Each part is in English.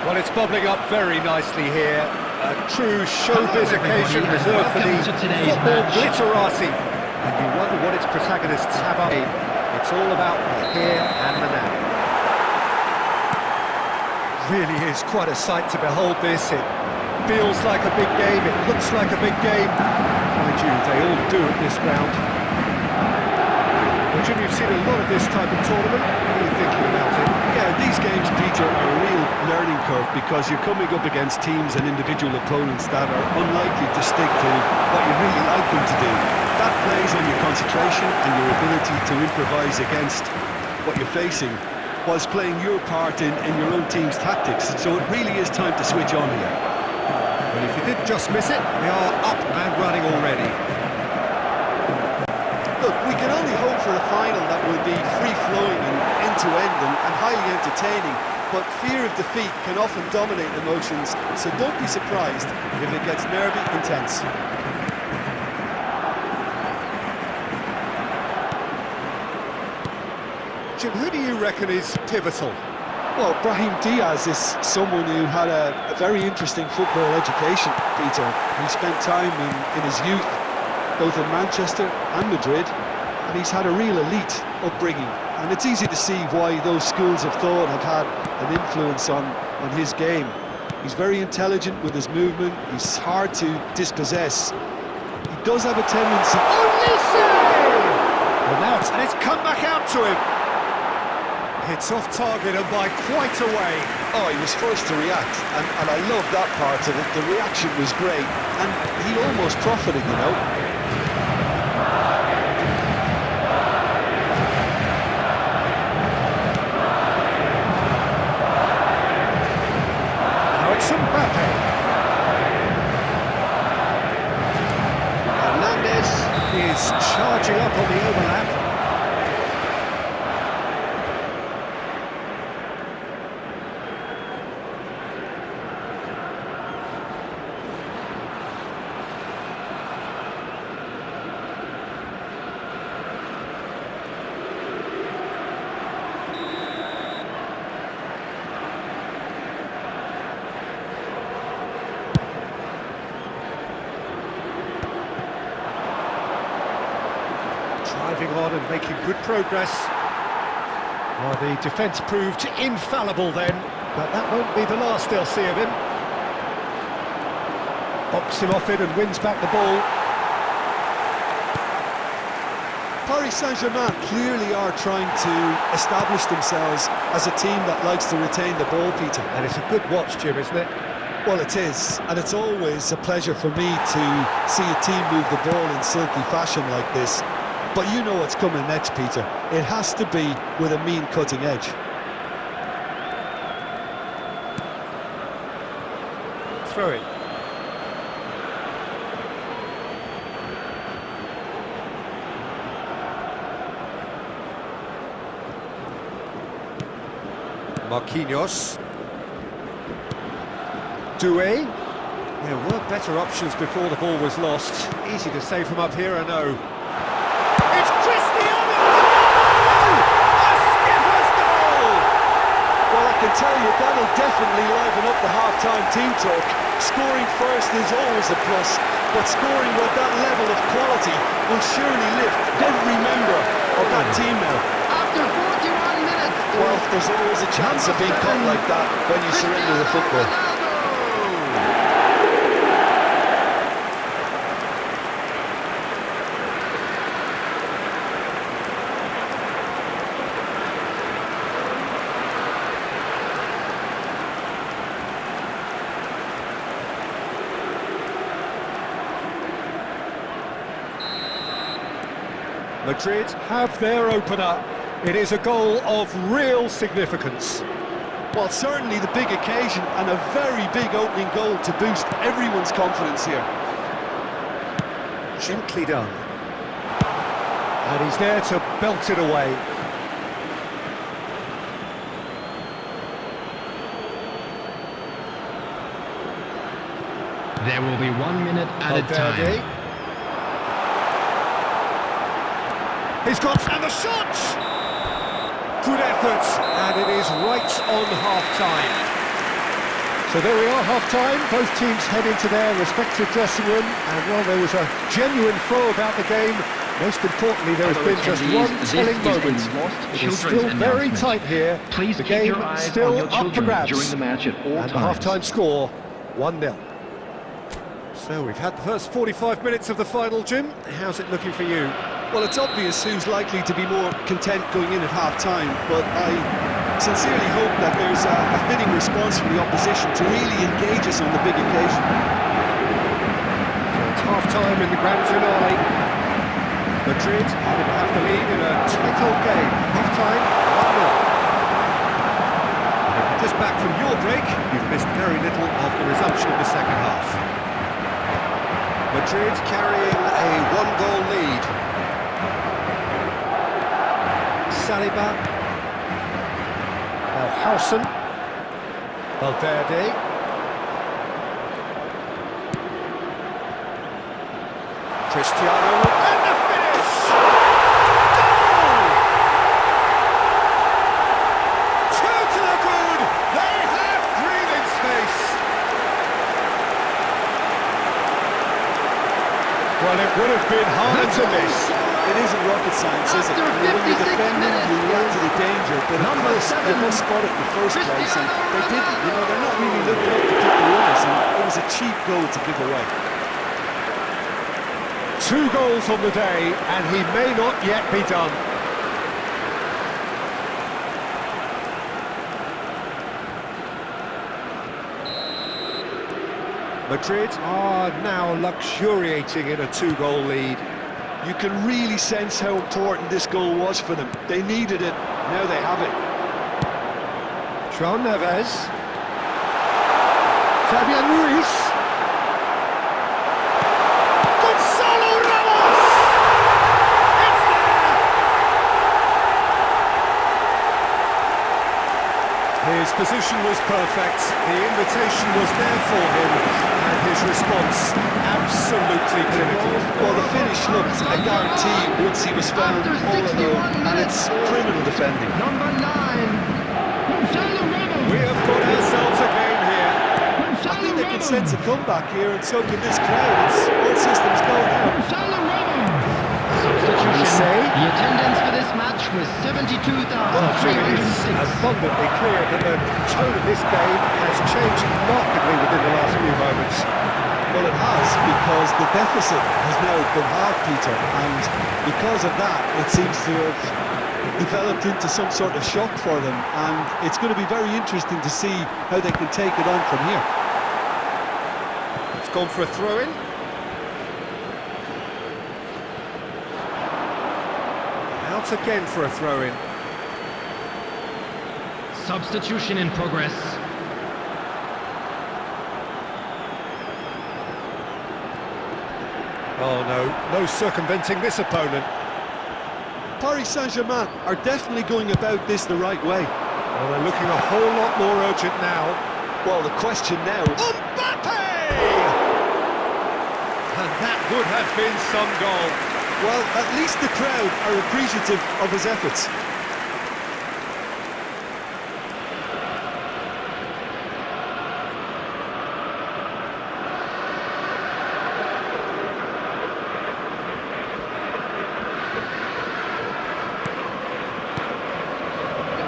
Well, it's bubbling up very nicely here. A true showbiz occasion reserved for the football glitterati. And you wonder what its protagonists have up. It's all about the here and the now. Really is quite a sight to behold this. It feels like a big game, it looks like a big game. Mind you, they all do at this ground. Well, Jim, you've seen a lot of this type of tournament. What are you thinking about it? Yeah, these games, Peter, are a real learning curve because you're coming up against teams and individual opponents that are unlikely to stick to what you really like them to do. That plays on your concentration and your ability to improvise against what you're facing, whilst playing your part in your own team's tactics. So it really is time to switch on here. Well, if you did just miss it, we are up and running already. Look, we can only hope for a final that will be free-flowing and end-to-end and highly entertaining, but fear of defeat can often dominate emotions, so don't be surprised if it gets nervy intense. Jim, who do you reckon is pivotal? Well, Brahim Diaz is someone who had a very interesting football education, Peter. He spent time in his youth, both in Manchester and Madrid, and he's had a real elite upbringing. And it's easy to see why those schools of thought have had an influence on his game. He's very intelligent with his movement, he's hard to dispossess. He does have a tendency... Oh, listen! And it's come back out to him. It's off target and by quite a way. Oh, he was first to react, and I love that part of it. The reaction was great, and he almost profited, you know. Now it's Mbappe. Hernandez is charging up on the overlap. Driving on and making good progress. Well, the defence proved infallible then, but that won't be the last they'll see of him. Bops him off it and wins back the ball. Paris Saint-Germain clearly are trying to establish themselves as a team that likes to retain the ball, Peter. And it's a good watch, Jim, isn't it? Well, it is, and it's always a pleasure for me to see a team move the ball in silky fashion like this. But you know what's coming next, Peter. It has to be with a mean cutting edge. Throw it. Marquinhos. Doué. There were better options before the ball was lost. Easy to say from up here, I know. It's Cristiano Ronaldo! A skipper's goal! Well, I can tell you that'll definitely liven up the half-time team talk. Scoring first is always a plus, but scoring with that level of quality will surely lift every member of that team now. After 41 minutes... Well, there's always a chance of being caught like that when you surrender the football. Madrid have their opener. It is a goal of real significance. Well, certainly the big occasion and a very big opening goal to boost everyone's confidence here. Gently done. And he's there to belt it away. There will be 1 minute at a time. He's got, and the shot! Good effort, and it is right on half-time. So there we are, half-time. Both teams head into their respective dressing room, and while there was a genuine flow about the game, most importantly, there has been just one telling moment. It is still very tight here. Please the keep game your eyes still on your up for children grabs. during the match at all and times. the half-time score, 1-0. So we've had the first 45 minutes of the final, Jim. How's it looking for you? Well, it's obvious who's likely to be more content going in at half-time, but I sincerely hope that there's a fitting response from the opposition to really engage us on the big occasion. So it's half-time in the grand finale. Madrid happen to have the lead in a tight old game. Half-time, 1-0. If you're just back from your break, you've missed very little of the resumption of the second half. Madrid carrying a one-goal lead. Saliba, Hausen, Valverde, Cristiano, and the finish! Goal! Two to the good, they have breathing space. Well, it would have been hard to miss. It isn't rocket science, is it? When you're defending, you react to the danger, but of course, they must spot it in the first place, and they didn't. You know, they're not really looking up to pick the winners, and it was a cheap goal to give away. 2 goals on the day, and he may not yet be done. Madrid are now luxuriating in a 2-goal lead. You can really sense how important this goal was for them. They needed it, now they have it. João Neves. Fabian Ruiz. Gonzalo Ramos! It's there! His position was perfect, the invitation was there for him, and his response absolutely clinical. Well, the finish looked a guarantee once he was found all alone, and it's criminal defending. Number 9, Gonzalo Ramos. We have got ourselves a game here. I think they can sense a comeback here, and so can this crowd. It's all systems go now. Gonzalo Ramos. Substitution. say? The attendance for this match was 72,306. It's abundantly clear that the tone of this game has changed markedly within the last few moments. Well, it has, because the deficit has now been halved, Peter, and because of that, it seems to have developed into some sort of shock for them, and it's going to be very interesting to see how they can take it on from here. It's gone for a throw-in. Out again for a throw-in. Substitution in progress. Oh no circumventing this opponent. Paris Saint-Germain are definitely going about this the right way. Well, they're looking a whole lot more urgent now. Well, the question now... Mbappe! And that would have been some goal. Well, at least the crowd are appreciative of his efforts.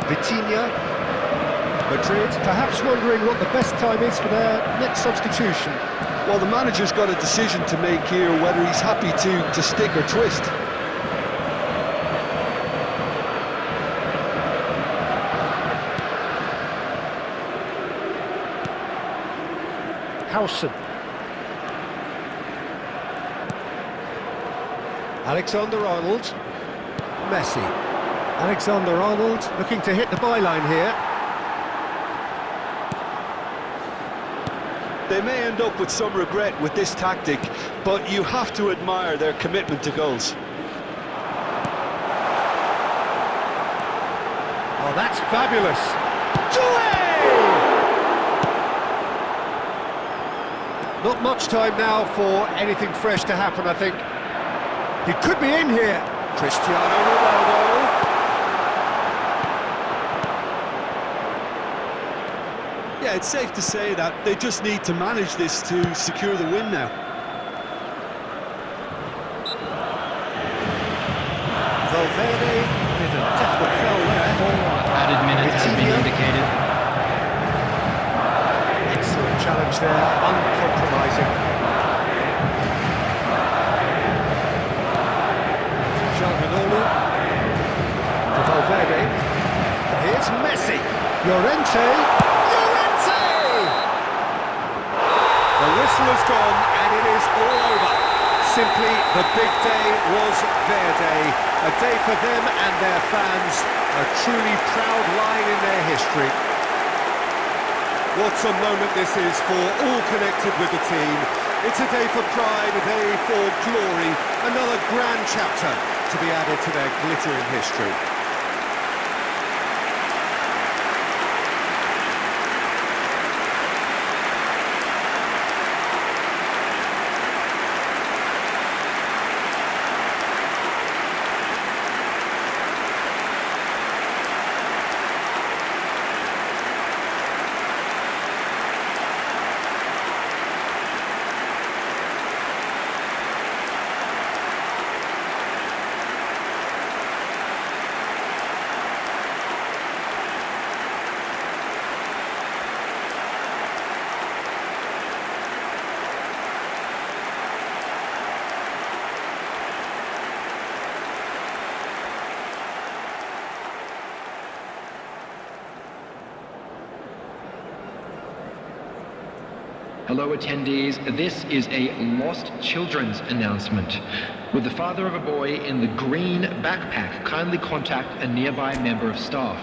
Vitinha, Madrid, perhaps wondering what the best time is for their next substitution. Well, the manager's got a decision to make here, whether he's happy to stick or twist. Hausen. Alexander-Arnold. Messi. Alexander-Arnold looking to hit the byline here. They may end up with some regret with this tactic, but you have to admire their commitment to goals. Oh, that's fabulous. Doué! Not much time now for anything fresh to happen, I think. He could be in here. Cristiano Ronaldo. Yeah, Yeah, it's safe to say that they just need to manage this to secure the win now. Valverde with a definite foul there. 4 added minutes have been indicated. Excellent challenge there, uncompromising. Ronaldo to Valverde. And here's Messi. Llorente. The whistle has gone and it is all over. Simply, the big day was their day. A day for them and their fans. A truly proud line in their history. What a moment this is for all connected with the team. It's a day for pride, a day for glory. Another grand chapter to be added to their glittering history. Hello attendees, this is a lost children's announcement. Would the father of a boy in the green backpack kindly contact a nearby member of staff?